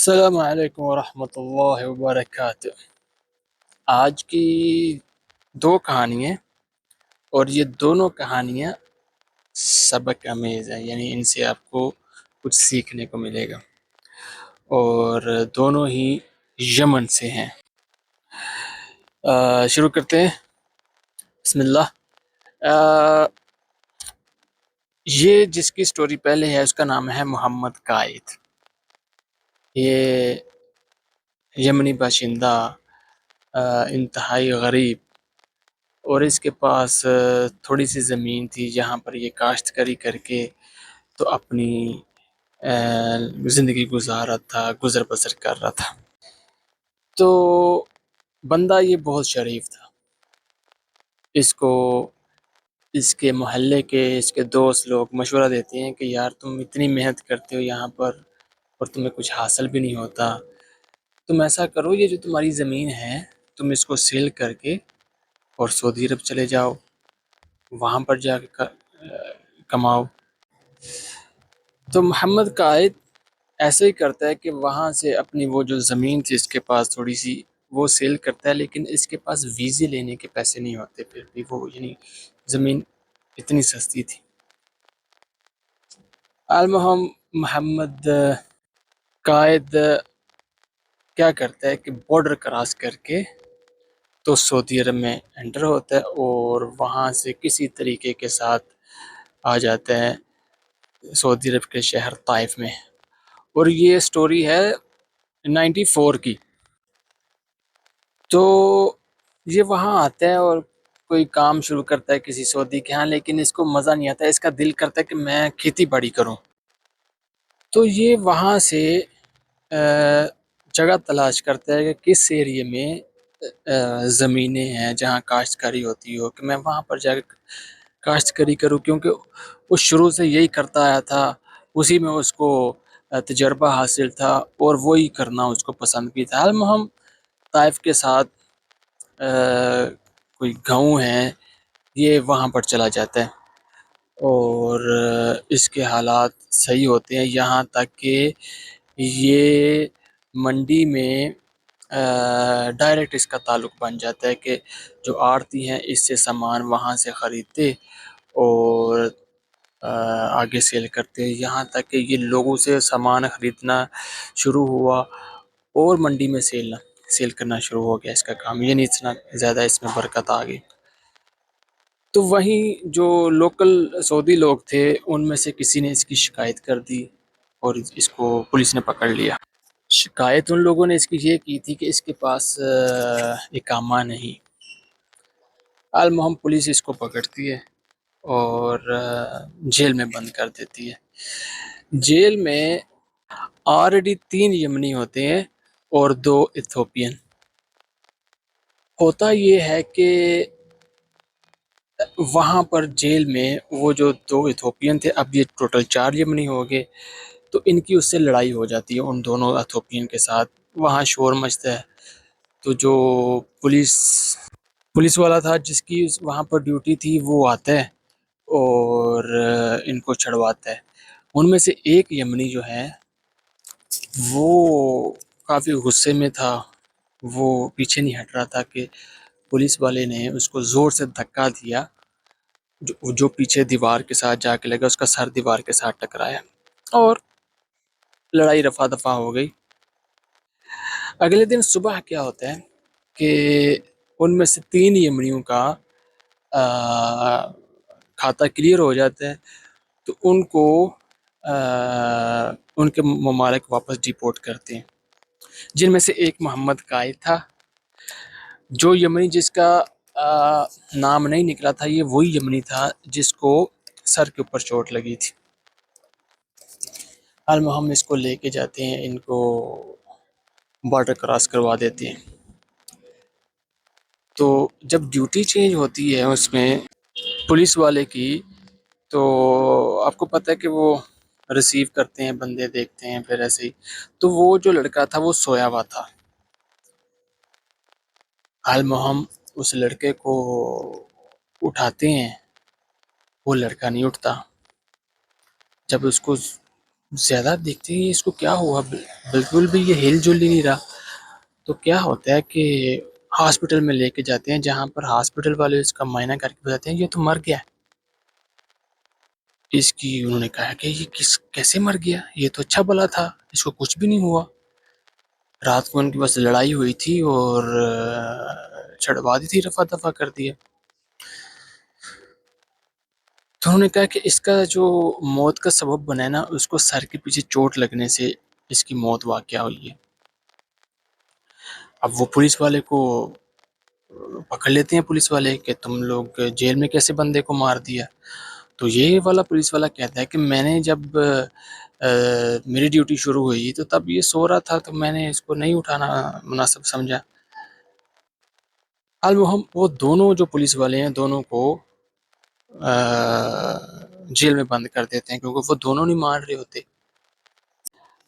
السلام علیکم ورحمۃ اللہ وبرکاتہ۔ آج کی دو کہانیاں اور یہ دونوں کہانیاں سبق آمیز ہیں، یعنی ان سے آپ کو کچھ سیکھنے کو ملے گا، اور دونوں ہی یمن سے ہیں۔ شروع کرتے ہیں، بسم اللہ۔ یہ جس کی سٹوری پہلے ہے اس کا نام ہے محمد قائد۔ یہ یمنی باشندہ، انتہائی غریب، اور اس کے پاس تھوڑی سی زمین تھی جہاں پر یہ کاشتکاری کر کے تو اپنی زندگی گزر بسر کر رہا تھا۔ تو بندہ یہ بہت شریف تھا، اس کو اس کے محلے کے اس کے دوست لوگ مشورہ دیتے ہیں کہ یار تم اتنی محنت کرتے ہو یہاں پر اور تمہیں کچھ حاصل بھی نہیں ہوتا، تم ایسا کرو، یہ جو تمہاری زمین ہے تم اس کو سیل کر کے اور سعودی عرب چلے جاؤ، وہاں پر جا کے کماؤ۔ تو محمد قائد ایسے ہی کرتا ہے کہ وہاں سے اپنی وہ جو زمین تھی اس کے پاس تھوڑی سی وہ سیل کرتا ہے، لیکن اس کے پاس ویزے لینے کے پیسے نہیں ہوتے، پھر بھی وہ یعنی زمین اتنی سستی تھی۔ المہم محمد قائد کیا کرتا ہے کہ بارڈر کراس کر کے تو سعودی عرب میں انٹر ہوتا ہے اور وہاں سے کسی طریقے کے ساتھ آ جاتا ہے سعودی عرب کے شہر طائف میں۔ اور یہ سٹوری ہے 94 کی۔ تو یہ وہاں آتا ہے اور کوئی کام شروع کرتا ہے کسی سعودی کے ہاں، لیکن اس کو مزہ نہیں آتا، اس کا دل کرتا ہے کہ میں کھیتی باڑی کروں۔ تو یہ وہاں سے جگہ تلاش کرتا ہے کہ کس ایریے میں زمینیں ہیں جہاں کاشتکاری ہوتی ہو، کہ میں وہاں پر جا کے کاشتکاری کروں، کیونکہ وہ شروع سے یہی کرتا آیا تھا، اسی میں اس کو تجربہ حاصل تھا اور وہی کرنا اس کو پسند بھی تھا۔ المہم طائف کے ساتھ کوئی گاؤں ہے، یہ وہاں پر چلا جاتا ہے اور اس کے حالات صحیح ہوتے ہیں، یہاں تک کہ یہ منڈی میں ڈائریکٹ اس کا تعلق بن جاتا ہے کہ جو آڑتی ہیں اس سے سامان وہاں سے خریدتے اور آگے سیل کرتے، یہاں تک کہ یہ لوگوں سے سامان خریدنا شروع ہوا اور منڈی میں سیل کرنا شروع ہو گیا اس کا کام، یہ نہیں اتنا زیادہ اس میں برکت آ گئی۔ تو وہیں جو لوکل سعودی لوگ تھے ان میں سے کسی نے اس کی شکایت کر دی اور اس کو پولیس نے پکڑ لیا۔ شکایت ان لوگوں نے اس کی یہ کی تھی کہ اس کے پاس اقامہ نہیں۔ المہم پولیس اس کو پکڑتی ہے اور جیل میں بند کر دیتی ہے۔ جیل میں آلریڈی 3 یمنی ہوتے ہیں اور 2 ایتھوپین۔ ہوتا یہ ہے کہ وہاں پر جیل میں وہ جو 2 ایتھوپین تھے، اب یہ ٹوٹل 4 یمنی ہو گئے، تو ان کی اس سے لڑائی ہو جاتی ہے ان دونوں ایتھوپین کے ساتھ، وہاں شور مچتا ہے۔ تو جو پولیس والا تھا جس کی وہاں پر ڈیوٹی تھی وہ آتا ہے اور ان کو چھڑواتا ہے۔ ان میں سے ایک یمنی جو ہے وہ کافی غصے میں تھا، وہ پیچھے نہیں ہٹ رہا تھا کہ پولیس والے نے اس کو زور سے دھکا دیا، جو پیچھے دیوار کے ساتھ جا کے لگا، اس کا سر دیوار کے ساتھ ٹکرایا اور لڑائی رفع دفع ہو گئی۔ اگلے دن صبح کیا ہوتا ہے کہ ان میں سے 3 یمنیوں کا کھاتا کلیئر ہو جاتا ہے، تو ان کو ان کے ممالک واپس ڈیپورٹ کرتے ہیں، جن میں سے ایک محمد قائد تھا۔ جو یمنی جس کا نام نہیں نکلا تھا، یہ وہی یمنی تھا جس کو سر کے اوپر چوٹ لگی تھی۔ المہم اس کو لے کے جاتے ہیں، ان کو بارڈر کراس کروا دیتے ہیں۔ تو جب ڈیوٹی چینج ہوتی ہے اس میں پولیس والے کی، تو آپ کو پتہ ہے کہ وہ ریسیو کرتے ہیں، بندے دیکھتے ہیں، پھر ایسے ہی تو وہ جو لڑکا تھا وہ سویا ہوا تھا۔ المہم اس لڑکے کو اٹھاتے ہیں، وہ لڑکا نہیں اٹھتا۔ جب اس کو زیادہ دیکھتے ہی اس کو کیا ہوا، بالکل بھی یہ ہل جل ہی نہیں رہا. تو کیا ہوتا ہے کہ ہاسپٹل میں لے کے جاتے ہیں، جہاں پر ہاسپٹل والے اس کا معائنہ کر کے بتاتے ہیں یہ تو مر گیا ہے. اس کی انہوں نے کہا کہ یہ کیسے مر گیا، یہ تو اچھا بلا تھا، اس کو کچھ بھی نہیں ہوا. رات کو ان کی بس لڑائی ہوئی تھی اور چھڑوا دی تھی، رفع دفع کر دیا. تو انہوں نے کہا کہ اس کا جو موت کا سبب بنا ہے نا، اس کو سر کے پیچھے چوٹ لگنے سے اس کی موت واقع ہوئی ہے. اب وہ پولیس والے کو پکڑ لیتے ہیں، پولیس والے کہ تم لوگ جیل میں کیسے بندے کو مار دیا. تو یہ والا پولیس والا کہتا ہے کہ میں نے جب میری ڈیوٹی شروع ہوئی تو تب یہ سو رہا تھا، تو میں نے اس کو نہیں اٹھانا مناسب سمجھا. المہم وہ دونوں جو پولیس والے ہیں دونوں کو جیل میں بند کر دیتے ہیں، کیونکہ وہ دونوں نہیں مان رہے ہوتے.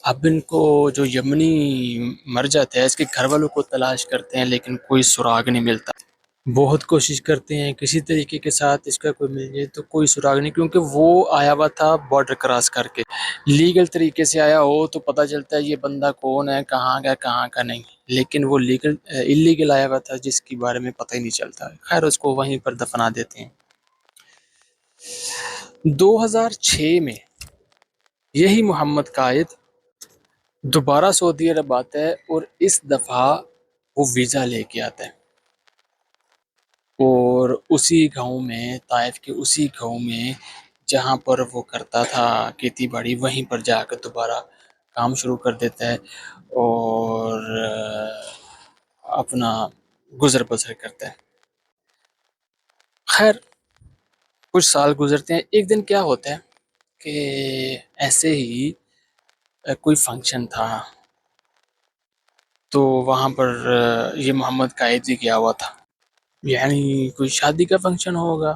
اب ان کو جو یمنی مر جاتا ہے اس کے گھر والوں کو تلاش کرتے ہیں، لیکن کوئی سراغ نہیں ملتا. بہت کوشش کرتے ہیں کسی طریقے کے ساتھ اس کا کوئی مل جائے، تو کوئی سراغ نہیں، کیونکہ وہ آیا ہوا تھا بارڈر کراس کر کے. لیگل طریقے سے آیا ہو تو پتہ چلتا ہے یہ بندہ کون ہے، کہاں کا کہاں کا نہیں. لیکن وہ اللیگل آیا ہوا تھا جس کے بارے میں پتہ ہی نہیں چلتا. خیر اس کو وہیں پر دفنا دیتے ہیں. 2006 میں یہی محمد قائد دوبارہ سعودی عرب آتا ہے، اور اس دفعہ وہ ویزا لے کے آتا ہے، اور اسی گاؤں میں، طائف کے اسی گاؤں میں جہاں پر وہ کرتا تھا کھیتی باڑی، وہیں پر جا کر دوبارہ کام شروع کر دیتا ہے اور اپنا گزر بسر کرتا ہے. خیر کچھ سال گزرتے ہیں. ایک دن کیا ہوتا ہے کہ ایسے ہی کوئی فنکشن تھا، تو وہاں پر یہ محمد قائد جی گیا ہوا تھا، یعنی کوئی شادی کا فنکشن ہوگا.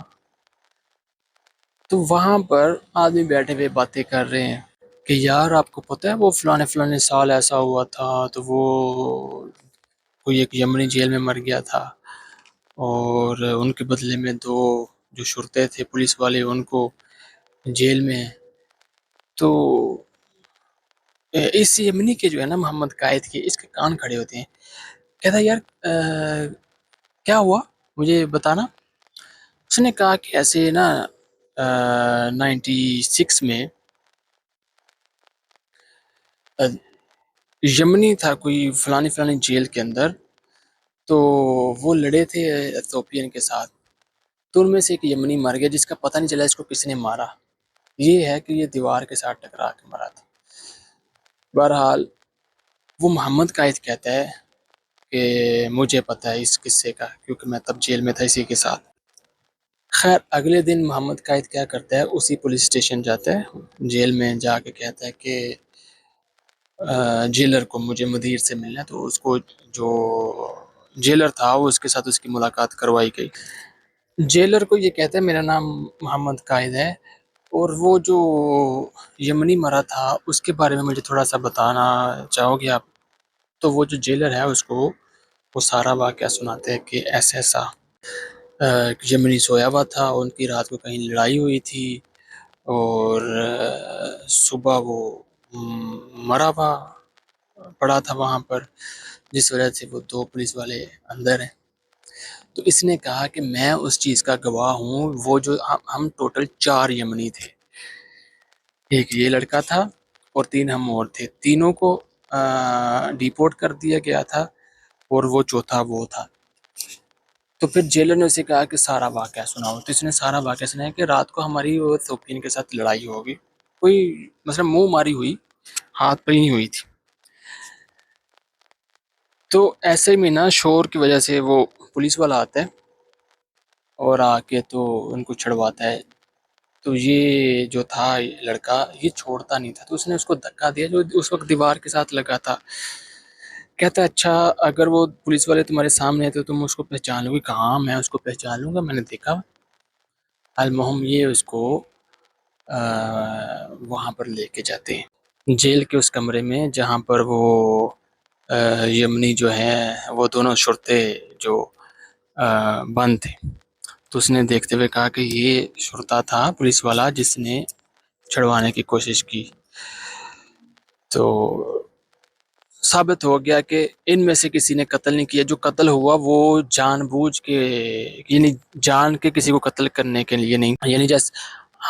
تو وہاں پر آدمی بیٹھے ہوئے باتیں کر رہے ہیں کہ یار آپ کو پتہ ہے وہ فلانے سال ایسا ہوا تھا، تو وہ کوئی ایک یمنی جیل میں مر گیا تھا، اور ان کے بدلے میں دو جو شرطے تھے پولیس والے ان کو جیل میں. تو اس یمنی کے جو ہے نا محمد قائد کے، اس کے کان کھڑے ہوتے ہیں. کہتا ہے یار کیا ہوا مجھے بتانا. اس نے کہا کہ ایسے نا 96 میں یمنی تھا کوئی فلانی جیل کے اندر، تو وہ لڑے تھے ایتھوپین کے ساتھ، تو ان میں سے ایک یمنی مر گیا جس کا پتہ نہیں چلا اس کو کس نے مارا. یہ ہے کہ یہ دیوار کے ساتھ ٹکرا کے مرا تھا. بہرحال وہ محمد قائد کہتا ہے کہ مجھے پتہ ہے اس قصے کا، کیونکہ میں تب جیل میں تھا اسی کے ساتھ. خیر اگلے دن محمد قائد کیا کرتا ہے، اسی پولیس اسٹیشن جاتا ہے، جیل میں جا کے کہتا ہے کہ جیلر کو مجھے مدیر سے ملنا ہے. تو اس کو جو جیلر تھا وہ اس کے ساتھ اس کی ملاقات کروائی گئی. جیلر کو یہ کہتا ہے میرا نام محمد قائد ہے، اور وہ جو یمنی مرا تھا اس کے بارے میں مجھے تھوڑا سا بتانا چاہو گے آپ. تو وہ جو جیلر ہے اس کو وہ سارا واقعہ سناتے ہیں کہ ایسا ایسا یمنی سویا ہوا تھا، ان کی رات کو کہیں لڑائی ہوئی تھی، اور صبح وہ مرا ہوا پڑا تھا وہاں پر، جس وجہ سے وہ دو پولیس والے اندر ہیں. تو اس نے کہا کہ میں اس چیز کا گواہ ہوں، وہ جو ہم ٹوٹل 4 یمنی تھے، ایک یہ لڑکا تھا اور 3 ہم اور تھے، تینوں کو ڈیپورٹ کر دیا گیا تھا، اور وہ چوتھا وہ تھا. تو پھر جیلر نے اسے کہا کہ سارا واقعہ سناؤ. تو اس نے سارا واقعہ سنایا کہ رات کو ہماری اور ایتھوپین کے ساتھ لڑائی ہوگی، کوئی مثلا منہ ماری ہوئی، ہاتھ پہ ہی ہوئی تھی. تو ایسے میں نا شور کی وجہ سے وہ پولیس والا آتا ہے اور آ کے تو ان کو چھڑواتا ہے. تو یہ جو تھا لڑکا یہ چھوڑتا نہیں تھا، تو اس نے اس کو دھکا دیا جو اس وقت دیوار کے ساتھ لگا تھا. کہتا ہے اچھا اگر وہ پولیس والے تمہارے سامنے ہیں تو تم اس کو پہچان لو گے. کہاں میں اس کو پہچان لوں گا، میں نے دیکھا. المہم یہ اس کو وہاں پر لے کے جاتے ہیں جیل کے اس کمرے میں جہاں پر وہ یمنی جو ہیں وہ دونوں شرطے جو بند تھے. تو اس نے دیکھتے ہوئے کہا کہ یہ شرطا تھا پولیس والا جس نے چھڑوانے کی کوشش کی. تو ثابت ہو گیا کہ ان میں سے کسی نے قتل نہیں کیا. جو قتل ہوا وہ جان بوجھ کے، یعنی جان کے کسی کو قتل کرنے کے لیے نہیں، یعنی جیسے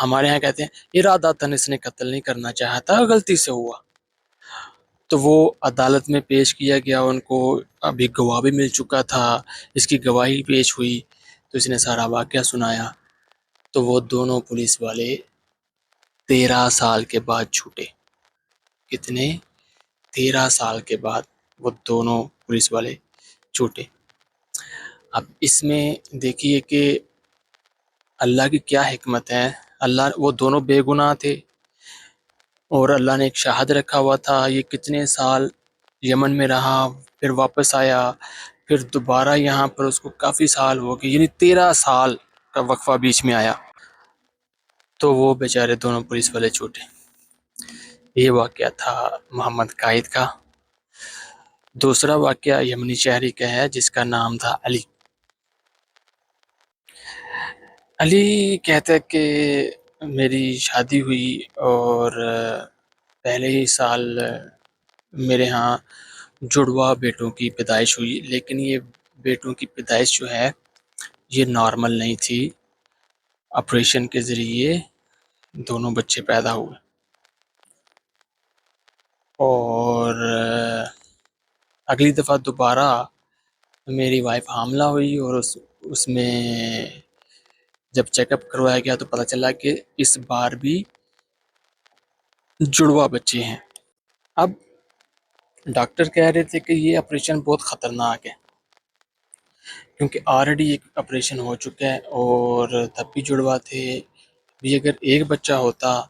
ہمارے ہاں کہتے ہیں ارادتاً اس نے قتل نہیں کرنا چاہا تھا، غلطی سے ہوا. تو وہ عدالت میں پیش کیا گیا، ان کو ابھی گواہ بھی مل چکا تھا، اس کی گواہی پیش ہوئی، تو اس نے سارا واقعہ سنایا. تو وہ دونوں پولیس والے 13 سال کے بعد چھوٹے. کتنے؟ 13 سال کے بعد وہ دونوں پولیس والے چھوٹے. اب اس میں دیکھیے کہ اللہ کی کیا حکمت ہے. اللہ، وہ دونوں بے گناہ تھے اور اللہ نے ایک شاہد رکھا ہوا تھا. یہ کتنے سال یمن میں رہا، پھر واپس آیا، پھر دوبارہ یہاں پر اس کو کافی سال ہو گئے، یعنی 13 سال کا وقفہ بیچ میں آیا. تو وہ بیچارے دونوں پولیس والے چھوٹے. یہ واقعہ تھا محمد قائد کا. دوسرا واقعہ یمنی شہری کا ہے جس کا نام تھا علی. علی کہتا ہے کہ میری شادی ہوئی اور پہلے ہی سال میرے ہاں جڑوا بیٹوں کی پیدائش ہوئی، لیکن یہ بیٹوں کی پیدائش جو ہے یہ نارمل نہیں تھی، آپریشن کے ذریعے دونوں بچے پیدا ہوئے. اور اگلی دفعہ دوبارہ میری وائف حاملہ ہوئی اور اس میں جب چیک اپ کروایا گیا تو پتہ چلا کہ اس بار بھی جڑوا بچے ہیں. اب ڈاکٹر کہہ رہے تھے کہ یہ آپریشن بہت خطرناک ہے کیونکہ آلریڈی ایک آپریشن ہو چکا ہے اور تب بھی جڑوا تھے. بھی اگر ایک بچہ ہوتا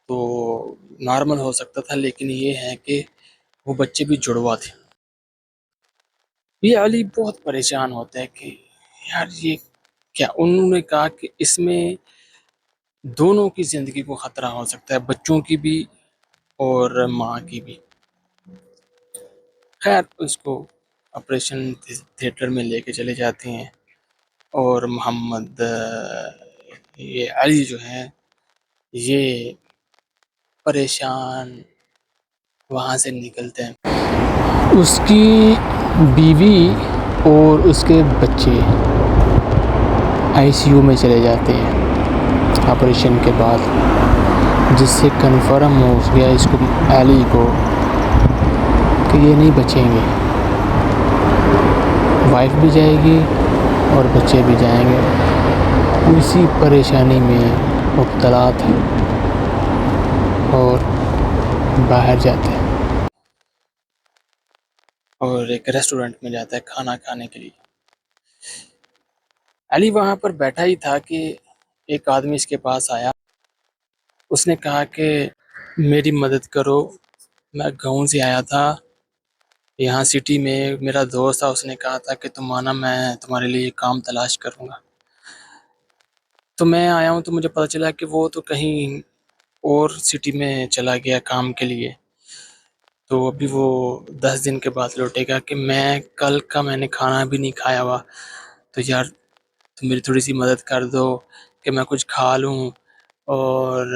تو نارمل ہو سکتا تھا، لیکن یہ ہے کہ وہ بچے بھی جڑوا تھے. یہ علی بہت پریشان ہوتا ہے کہ یار یہ کیا. انہوں نے کہا کہ اس میں دونوں کی زندگی کو خطرہ ہو سکتا ہے، بچوں کی بھی اور ماں کی بھی. خیر اس کو آپریشن تھیٹر میں لے کے چلے جاتے ہیں اور محمد یہ علی جو ہے یہ پریشان وہاں سے نکلتے ہیں. اس کی بیوی اور اس کے بچے آئی سی یو میں چلے جاتے ہیں آپریشن کے بعد، جس سے کنفرم ہو گیا اس کو، علی کو، کہ یہ نہیں بچیں گے. وائف بھی جائے گی اور بچے بھی جائیں گے. اسی پریشانی میں مبتلا تھے اور باہر جاتے ہیں اور ایک ریسٹورنٹ میں جاتا ہے کھانا کھانے کے لیے. علی وہاں پر بیٹھا ہی تھا کہ ایک آدمی اس کے پاس آیا. اس نے کہا کہ میری مدد کرو، میں گاؤں سے آیا تھا یہاں سٹی میں، میرا دوست تھا، اس نے کہا تھا کہ تم آنا، میں تمہارے لیے کام تلاش کروں گا. تو میں آیا ہوں تو مجھے پتہ چلا کہ وہ تو کہیں اور سٹی میں چلا گیا کام کے لیے، تو ابھی وہ 10 دن کے بعد لوٹے گا. کہ کل کا میں نے کھانا بھی نہیں کھایا ہوا، تو یار تم میری تھوڑی سی مدد کر دو کہ میں کچھ کھا لوں، اور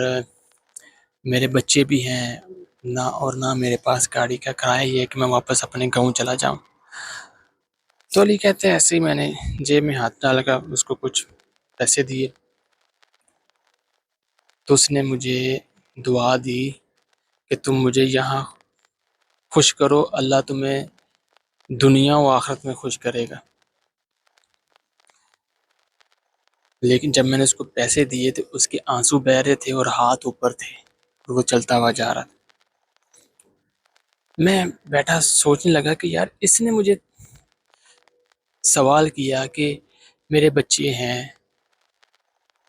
میرے بچے بھی ہیں نہ، اور نہ میرے پاس گاڑی کا کرایہ یہ ہے کہ میں واپس اپنے گاؤں چلا جاؤں. تو علی کہتے ہیں ایسے ہی میں نے جیب میں ہاتھ ڈال کر اس کو کچھ پیسے دیے. تو اس نے مجھے دعا دی کہ تم مجھے یہاں خوش کرو، اللہ تمہیں دنیا و آخرت میں خوش کرے گا. لیکن جب میں نے اس کو پیسے دیے تو اس کے آنسو بہہ رہے تھے اور ہاتھ اوپر تھے اور وہ چلتا ہوا جا رہا تھا. میں بیٹھا سوچنے لگا کہ یار اس نے مجھے سوال کیا کہ میرے بچے ہیں،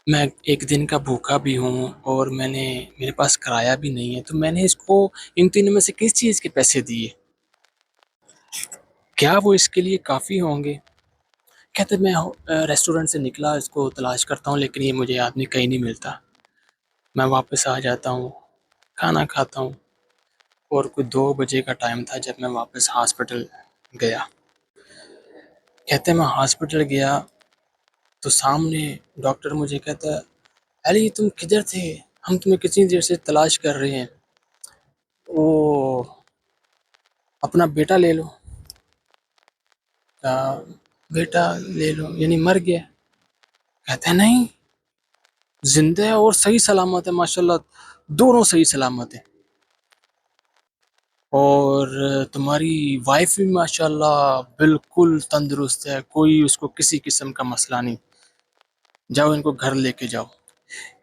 میں ایک دن کا بھوکا بھی ہوں اور میرے پاس کرایہ بھی نہیں ہے، تو میں نے اس کو ان تینوں میں سے کس چیز کے پیسے دیے، کیا وہ اس کے لیے کافی ہوں گے؟ کہتے میں ریسٹورنٹ سے نکلا اس کو تلاش کرتا ہوں، لیکن یہ مجھے آدمی کہیں نہیں ملتا. میں واپس آ جاتا ہوں، کھانا کھاتا ہوں، اور کوئی 2 بجے کا ٹائم تھا جب میں واپس ہاسپٹل گیا. کہتے میں ہاسپٹل گیا تو سامنے ڈاکٹر مجھے کہتا ہے علی تم کدھر تھے، ہم تمہیں کتنی دیر سے تلاش کر رہے ہیں. وہ اپنا بیٹا لے لو. کہا بیٹا لے لو یعنی مر گیا. کہتے ہیں نہیں، زندہ ہے اور صحیح سلامت ہے ماشاءاللہ، دونوں صحیح سلامت ہیں. اور تمہاری وائف بھی ماشاءاللہ بالکل تندرست ہے، کوئی اس کو کسی قسم کا مسئلہ نہیں، جاؤ ان کو گھر لے کے جاؤ.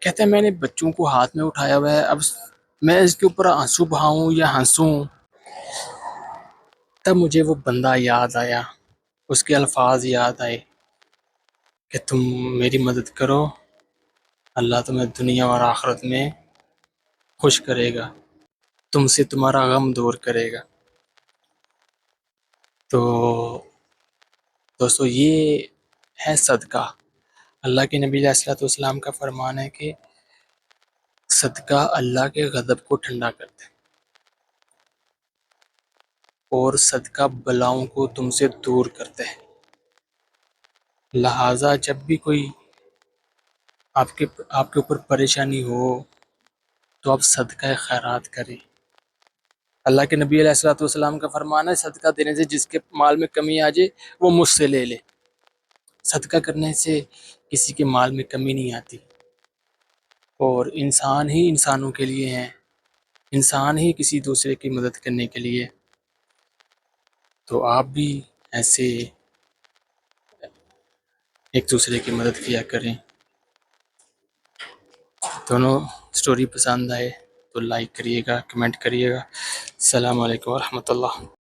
کہتے ہیں میں نے بچوں کو ہاتھ میں اٹھایا ہوا ہے، اب میں اس کے اوپر آنسو بہاؤں یا ہنسوں. تب مجھے وہ بندہ یاد آیا، اس کے الفاظ یاد آئے کہ تم میری مدد کرو، اللہ تمہیں دنیا اور آخرت میں خوش کرے گا، تم سے تمہارا غم دور کرے گا. تو دوستو یہ ہے صدقہ. اللہ کے نبی علیہ الصلوۃ والسلام کا فرمان ہے کہ صدقہ اللہ کے غضب کو ٹھنڈا کرتا ہے، اور صدقہ بلاؤں کو تم سے دور کرتا ہے. لہٰذا جب بھی کوئی آپ کے اوپر پریشانی ہو تو آپ صدقہ خیرات کریں. اللہ کے نبی علیہ الصلوۃ والسلام کا فرمان ہے صدقہ دینے سے جس کے مال میں کمی آ جائے وہ مجھ سے لے لے. صدقہ کرنے سے کسی کے مال میں کمی نہیں آتی، اور انسان ہی انسانوں کے لیے ہیں، انسان ہی کسی دوسرے کی مدد کرنے کے لیے. تو آپ بھی ایسے ایک دوسرے کی مدد کیا کریں. دونوں سٹوری پسند آئے تو لائک کریے گا، کمنٹ کریے گا. السلام علیکم ورحمۃ اللہ.